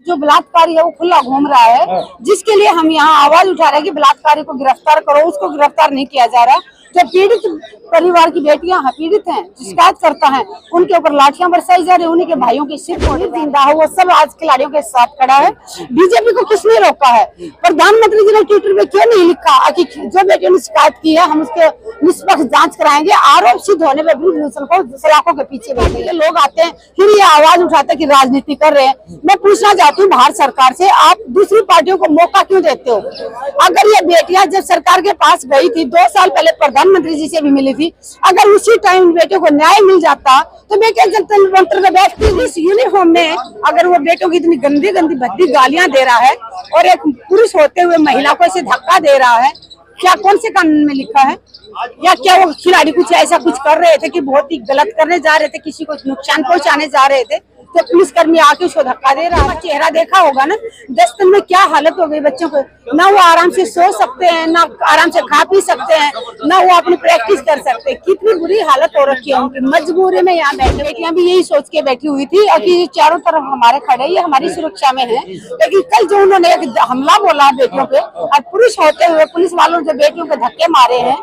जो बलात्कारी है वो खुला घूम रहा है, जिसके लिए हम यहाँ आवाज उठा रहे हैं कि बलात्कारी को गिरफ्तार करो। उसको गिरफ्तार नहीं किया जा रहा। जो पीड़ित परिवार की बेटियां हैं, पीड़ित हैं, शिकायत करता है, उनके ऊपर लाठियां बरसाई जा रही है। उन्हीं के भाइयों की सिर जिंदा है, वो सब आज खिलाड़ियों के साथ खड़ा है। बीजेपी को किसने रोका है? प्रधानमंत्री जी ने ट्विटर में क्यों नहीं लिखा कि जो बेटियों ने शिकायत की है हम उसके निष्पक्ष जांच कराएंगे? आरोप सिद्ध होने पर ब्रिजभूषण को सलाखों के पीछे बैठे लोग आते हैं, फिर ये आवाज उठाते हैं कि राजनीति कर रहे हैं। मैं पूछना चाहती हूँ भारत सरकार से, आप दूसरी पार्टियों को मौका क्यों देते हो? अगर ये बेटियां जब सरकार के पास गई थी, 2 साल पहले प्रधानमंत्री जी से भी मिली थी, अगर उसी टाइम बेटियों को न्याय मिल जाता तो बेटियां जनतंत्र मंत्र में बैठती। इस यूनिफॉर्म में अगर वो बेटियों की इतनी गंदी गंदी भद्दी गालियां दे रहा है और एक पुरुष होते हुए महिला को ऐसे धक्का दे रहा है, क्या कौन से कानून में लिखा है? या क्या वो खिलाड़ी कुछ ऐसा कुछ कर रहे थे कि बहुत ही गलत करने जा रहे थे, किसी को नुकसान पहुंचाने जा रहे थे, तो पुलिसकर्मी आके उसको धक्का दे रहा है? चेहरा देखा होगा ना 10 दिन में क्या हालत हो गई बच्चों को। ना वो आराम से सो सकते हैं, ना आराम से खा पी सकते हैं, ना वो अपनी प्रैक्टिस कर सकते हैं। कितनी बुरी हालत हो रखी है उनकी। मजबूरी में यहाँ बैठे, बेटियां भी यही सोच के बैठी हुई थी कि चारों तरफ हमारे खड़े, ये हमारी सुरक्षा में है। लेकिन कल जो उन्होंने एक हमला बोला बेटियों पे, और पुरुष होते हुए पुलिस वालों ने जो बेटियों को धक्के मारे हैं,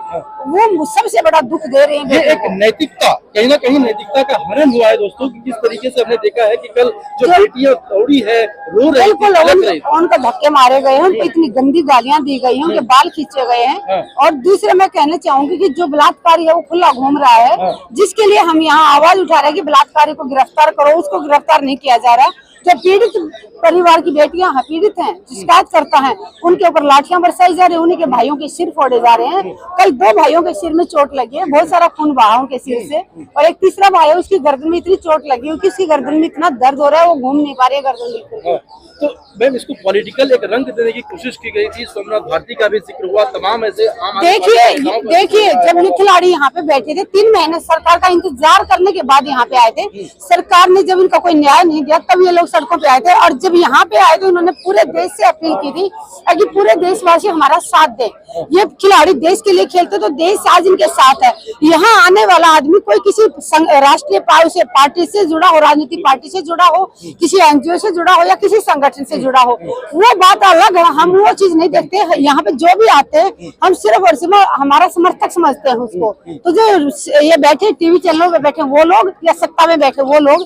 वो सबसे बड़ा दुख दे रहे हैं। एक नैतिकता, कहीं ना कहीं नैतिकता का हनन हुआ है दोस्तों, कि किस तरीके से हमने देखा है कि कल जो बेटियां दौड़ी है, रो रही थी, उनको धक्के मारे गए हैं, उनको इतनी गंदी गालियां दी गई हैं, उनके बाल खींचे गए हैं। और दूसरे मैं कहना चाहूंगी कि जो बलात्कारी है वो खुला घूम रहा है, जिसके लिए हम यहाँ आवाज उठा रहे हैं कि बलात्कारी को गिरफ्तार करो। उसको गिरफ्तार नहीं किया जा रहा। जो पीड़ित परिवार की बेटियां हैं, पीड़ित हैं, शिकायत करता है, उनके ऊपर लाठियां बरसाई जा रही है, उन्हीं के भाइयों के सिर फोड़े जा रहे हैं। कल 2 भाइयों के सिर में चोट लगी है, बहुत सारा खून बहा उनके सिर से, और एक तीसरा भाई है उसकी गर्दन में इतनी चोट लगी है कि उसकी गर्दन में इतना दर्द हो रहा है, वो घूम नहीं पा रही है गर्दन लेकर। तो मैम इसको पॉलिटिकल एक रंग देने की कोशिश की गई थी। सोमनाथ भारती का भी जिक्र हुआ, तमाम ऐसे देखिए जब ये खिलाड़ी यहाँ पे बैठे थे 3 महीने सरकार का इंतजार करने के बाद यहाँ पे आए थे। सरकार ने जब इनका कोई न्याय नहीं दिया तब ये लोग सड़कों पे आए थे, और जब यहाँ पे आए थे उन्होंने पूरे देश से अपील की थी कि पूरे देशवासी हमारा साथ दें। ये खिलाड़ी देश के लिए खेलते तो देश आज इनके साथ है। यहाँ आने वाला आदमी कोई किसी राष्ट्रीय पार्टी से जुड़ा हो, राजनीतिक पार्टी से जुड़ा हो, किसी एनजीओ से जुड़ा हो, या किसी संगठन से जुड़ा हो, वो बात अलग है। हम वो चीज नहीं देखते। यहाँ पे जो भी आते हैं हम सिर्फ और सिर्फ हमारा समर्थक समझते हैं उसको। तो जो ये बैठे टीवी चैनलों पे बैठे वो लोग, या सत्ता में बैठे वो लोग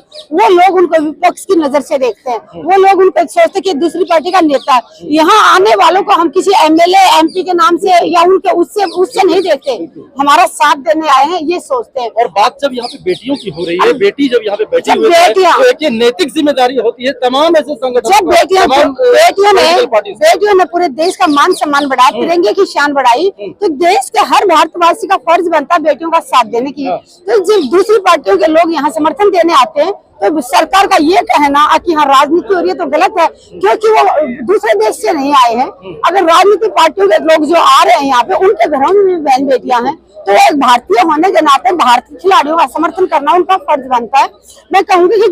उनको विपक्ष की नजर से देखते हैं। वो लोग उनको सोचते कि दूसरी पार्टी का नेता। यहाँ आने वालों को हम किसी एमएलए एमपी के नाम से या उनके उससे नहीं देखते, हमारा साथ देने आए हैं ये सोचते हैं। और बात जब यहाँ पे बेटियों की हो रही है, बेटी जब यहाँ पे बैठी हुई है तो एक नैतिक जिम्मेदारी होती है तमाम ऐसे संगठन, बेटियों ने पूरे देश का मान सम्मान बढ़ाया, तिरंगे की शान बढ़ाई, तो देश के हर भारतवासी का फर्ज बनता है बेटियों का साथ देने की। तो जब दूसरी पार्टियों के लोग यहाँ समर्थन देने आते हैं तो सरकार का ये कहना कि हाँ राजनीति हो रही है तो गलत है, क्योंकि वो दूसरे देश से नहीं आए हैं। अगर राजनीतिक पार्टियों के लोग जो आ रहे हैं यहाँ पे, उनके घरों में भी बहन बेटियां हैं, तो एक भारतीय होने के नाते भारतीय खिलाड़ियों का समर्थन करना उनका फर्ज बनता है। मैं कहूंगी कि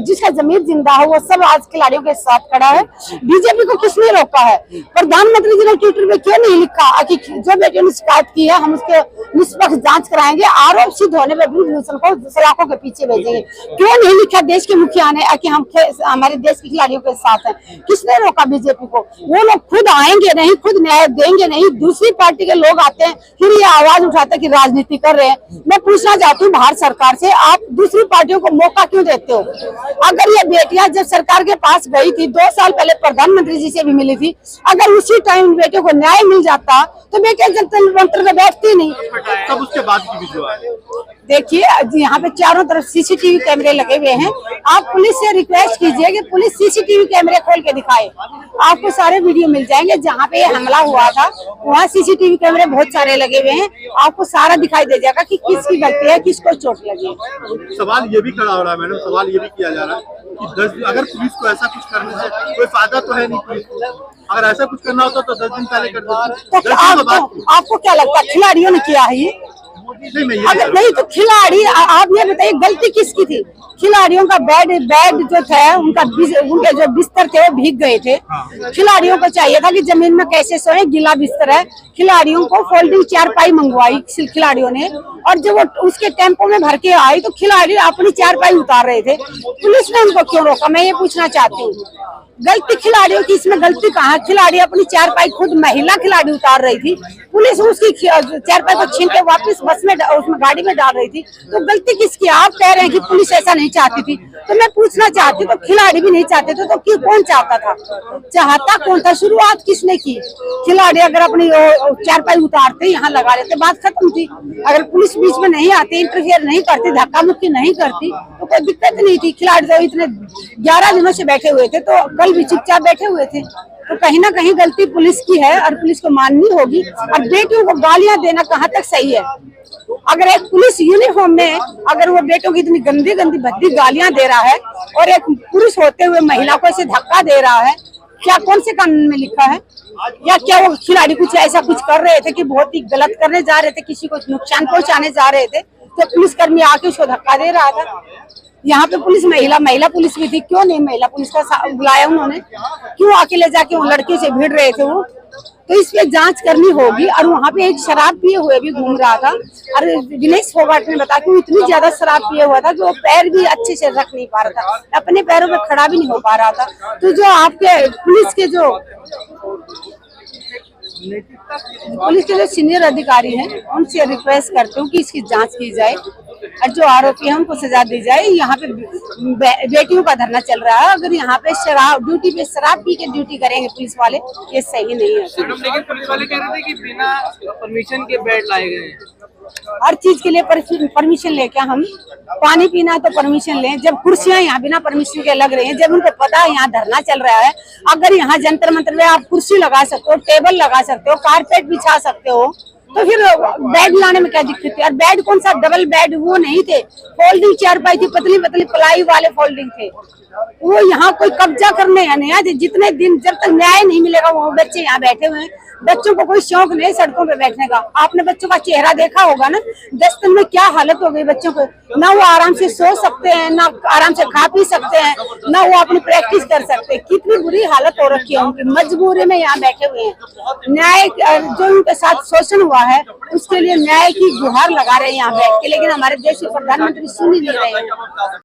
जिसका जमीर जिंदा है वो सब आज खिलाड़ियों के साथ खड़ा है। बीजेपी को किसने रोका है? प्रधानमंत्री जी ने ट्विटर में क्यों नहीं लिखा कि जो बेटियों ने शिकायत की है हम उसके निष्पक्ष जांच कराएंगे? आरोप सिद्ध होने पर ब्रिजभूषण को सलाखों के पीछे भेजेंगे। क्यों नहीं लिखा देश के मुखिया ने कि हम हमारे देश के खिलाड़ियों के साथ हैं? किसने रोका बीजेपी को? वो लोग खुद आएंगे नहीं, खुद न्याय देंगे नहीं, दूसरी पार्टी के लोग आते हैं, फिर ये आवाज उठाते की राजनीति कर रहे हैं। मैं पूछना चाहती हूँ भारत सरकार से, आप दूसरी पार्टियों को मौका क्यों देते हो? अगर ये बेटियां जब सरकार के पास गई थी, 2 साल पहले प्रधानमंत्री जी से भी मिली थी, अगर उसी टाइम बेटियों को न्याय मिल जाता तो बेटियां जनतंत्र मंत्र में बैठती नहीं। तब उसके बाद की वीडियो है, देखिए यहाँ पे चारों तरफ सीसीटीवी कैमरे लगे हुए हैं। आप पुलिस से रिक्वेस्ट कीजिए कि पुलिस सीसीटीवी कैमरे खोल के दिखाए, आपको सारे वीडियो मिल जाएंगे। जहाँ पे हमला हुआ था वहाँ सीसीटीवी कैमरे बहुत सारे लगे हुए हैं, आपको सारा दिखाई दे जाएगा कि किसकी गलती है, किसको चोट लगी। सवाल ये भी खड़ा हो रहा है मैडम, सवाल ये भी किया जा रहा है कि अगर पुलिस को ऐसा कुछ करने से कोई फायदा तो है नहीं पुलिस को, अगर ऐसा कुछ करना होता तो 10 दिन पहले कर देती। तो आपको क्या लगता है खिलाड़ियों ने किया है ये? अगर नहीं तो खिलाड़ी, आप ये बताइए गलती किसकी थी? खिलाड़ियों का बेड जो था उनके जो बिस्तर थे वो भीग गए थे। खिलाड़ियों को चाहिए था कि जमीन में कैसे सोए, गीला बिस्तर है। खिलाड़ियों को फोल्डिंग चारपाई मंगवाई खिलाड़ियों ने, और जब वो उसके टेम्पो में भर के आई तो खिलाड़ी अपनी चारपाई उतार रहे थे। पुलिस ने उनको क्यों रोका, मैं ये पूछना चाहती हूँ। गलती खिलाड़ियों की इसमें गलती कहाँ? खिलाड़ी अपनी चारपाई खुद महिला खिलाड़ी उतार रही थी, पुलिस उसकी चारपाई को छीन के वापस बस में उसमें गाड़ी में डाल रही थी। तो गलती किसकी? आप कह रहे हैं कि पुलिस ऐसा नहीं चाहती थी, तो मैं पूछना चाहती तो खिलाड़ी भी नहीं चाहते थे, तो क्यों कौन चाहता था? चाहता कौन था? शुरुआत किसने की? खिलाड़ी अगर अपनी चारपाई उतारते यहाँ लगा लेते, बात खत्म थी। अगर पुलिस बीच में नहीं आती, इंटरफेयर नहीं करती, धक्का मुक्की नहीं करती तो कोई दिक्कत नहीं थी। खिलाड़ी तो इतने 11 दिनों से बैठे हुए थे, तो कल भी चुपचाप बैठे हुए थे। तो कहीं ना कहीं गलती पुलिस की है और पुलिस को माननी होगी। और बेटियों को गालियां देना कहाँ तक सही है? अगर एक पुलिस यूनिफॉर्म में अगर वो बेटों की इतनी गंदी गंदी भद्दी गालियां दे रहा है और एक पुरुष होते हुए महिला को ऐसे धक्का दे रहा है, क्या कौन से कानून में लिखा है? या क्या वो खिलाड़ी कुछ ऐसा कुछ कर रहे थे कि बहुत ही गलत करने जा रहे थे, किसी को नुकसान पहुंचाने जा रहे थे, तो पुलिसकर्मी आके उसको धक्का दे रहा था? यहाँ पे पुलिस महिला पुलिस भी थी, क्यों नहीं महिला पुलिस का बुलाया उन्होंने? क्यों अकेले जाके उन लड़कियों से भिड़ रहे थे वो? तो इस पे जांच करनी होगी। और वहाँ पे एक शराब पिए हुए भी घूम रहा था, और विनेश फोगाट ने बताया कि वो इतनी ज्यादा शराब पिए हुआ था कि वो पैर भी अच्छे से रख नहीं पा रहा था, अपने पैरों पे खड़ा भी नहीं हो पा रहा था। तो जो आपके पुलिस के जो सीनियर अधिकारी हैं उनसे रिक्वेस्ट करती हूँ कि इसकी जांच की जाए और जो आरोपी है उनको सजा दी जाए। यहाँ पे बेटियों का धरना चल रहा है, अगर यहाँ पे ड्यूटी पे शराब पी के ड्यूटी करेंगे पुलिस वाले, ये सही नहीं है। लेकिन पुलिस वाले कह रहे थे कि बिना परमिशन के बेड लाए गए हैं। हर चीज के लिए परमिशन लेके हम पानी पीना है तो परमिशन लें। जब कुर्सियां यहाँ बिना परमिशन के लग रही हैं, जब उनको पता है यहाँ धरना चल रहा है, अगर यहाँ जंतर मंतर में आप कुर्सी लगा सकते हो, टेबल लगा सकते हो, कारपेट बिछा सकते हो, तो फिर बेड लाने में क्या दिक्कत है? और बेड कौन सा डबल बेड वो नहीं थे, फोल्डिंग चारपाई थी, पतली पतली प्लाई वाले फोल्डिंग थे। वो यहाँ कोई कब्जा करने या नहीं आए। जितने दिन जब तक न्याय नहीं मिलेगा वो बच्चे यहाँ बैठे हुए हैं। बच्चों को कोई शौक नहीं सड़कों पे बैठने का। आपने बच्चों का चेहरा देखा होगा ना, 10 दिन में क्या हालत हो गई बच्चों को। ना वो आराम से सो सकते हैं, ना आराम से खा पी सकते हैं, ना वो अपनी प्रैक्टिस कर सकते हैं। कितनी बुरी हालत हो रखी है उनकी, मजबूरी में यहाँ बैठे हुए हैं। न्याय जो उनके साथ शोषण हुआ है उसके लिए न्याय की गुहार लगा रहे हैं यहाँ बैठ के, लेकिन हमारे देश के प्रधानमंत्री सुन ही नहीं रहे हैं।